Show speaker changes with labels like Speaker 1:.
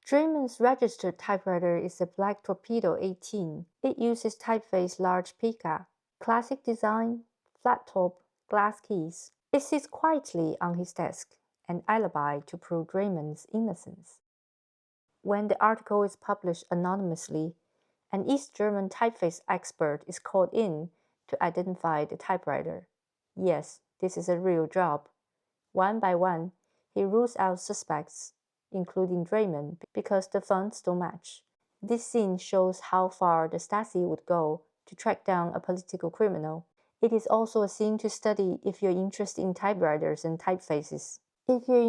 Speaker 1: Dreyman's registered typewriter is a black Torpedo 18. It uses typeface large pica, classic design, flat top, glass keys. It sits quietly on his desk, an alibi to prove Dreyman's innocence. When the article is published anonymously, an East German typeface expert is called in to identify the typewriter. Yes, this is a real job. One by one, he rules out suspects, including Dreyman, because the fonts don't match. This scene shows how far the Stasi would go to track down a political criminal. It is also a scene to study if you're interested in typewriters and typefaces. If you're